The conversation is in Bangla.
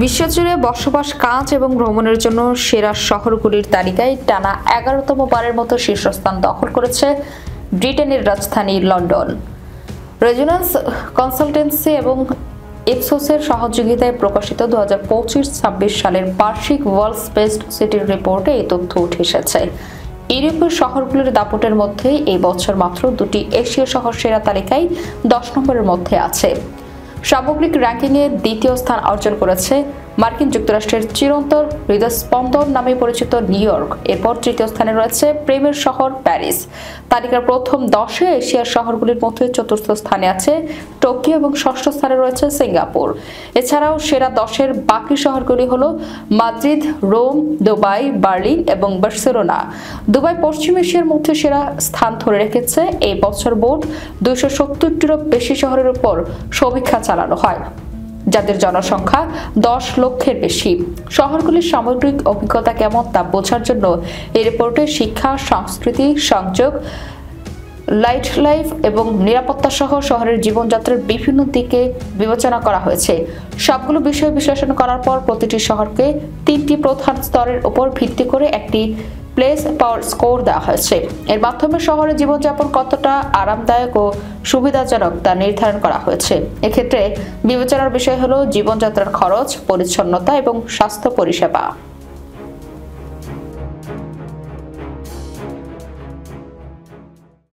বিশ্বজুড়ে বসবাস, কাজ এবং ভ্রমণের জন্য সেরা শহরগুলির তালিকায় টানা 11তম বারের মতো শীর্ষস্থান দখল করেছে ব্রিটেনের রাজধানী লন্ডন। রেজোন্যান্স কনসালটেন্সি এবং ইপসোসের সহযোগিতায় প্রকাশিত 2025-26 সালের বার্ষিক ওয়ার্ল্ডস বেস্ট সিটির রিপোর্টে এই তথ্য উঠে এসেছে। ইউরোপীয় শহরগুলির দাপটের মধ্যে এই বছর মাত্র দুটি এশীয় শহর সেরা তালিকায় 10 নম্বরের মধ্যে আছে। সামগ্রিক র্যাঙ্কিংয়ে দ্বিতীয় স্থান অর্জন করেছে মার্কিন যুক্তরাষ্ট্রের চিরন্তর হৃদয়স্পন্দন নামে পরিচিত নিউ ইয়র্ক। এরপর তৃতীয় স্থানে রয়েছে প্রেমের শহর প্যারিস। তালিকার প্রথম 10-এ এশিয়ার শহরগুলির মধ্যে চতুর্থ স্থানে আছে টোকিও এবং ষষ্ঠ স্থানে রয়েছে সিঙ্গাপুর। এছাড়াও সেরা 10-এর বাকি শহরগুলি হল মাদ্রিদ, রোম, দুবাই, বার্লিন এবং বার্সেলোনা। দুবাই পশ্চিম এশিয়ার মধ্যে সেরা স্থান ধরে রেখেছে। এই বছর মোট 270টিরও বেশি শহরের উপর সমীক্ষা চালানো হয়, যাদের জনসংখ্যা 10 লক্ষের বেশি। শহরগুলির সামগ্রিক অভিজ্ঞতা কেমন তা বোঝার জন্য এই রিপোর্টে শিক্ষা, সংস্কৃতি, সংযোগ, লাইফ এবং নিরাপত্তা সহ শহরের জীবনযাত্রার বিভিন্ন দিকে বিবেচনা করা হয়েছে। সবগুলো বিষয় বিশ্লেষণ করার পর প্রতিটি শহরকে 3টি প্রধান স্তরের উপর ভিত্তি করে একটি প্লেস পাওয়ার স্কোর দেওয়া হয়েছে। এর মাধ্যমে শহরে জীবনযাপন কতটা আরামদায়ক ও সুবিধাজনক তা নির্ধারণ করা হয়েছে। এক্ষেত্রে বিবেচনার বিষয় হলো জীবনযাত্রার খরচ, পরিচ্ছন্নতা এবং স্বাস্থ্য পরিষেবা।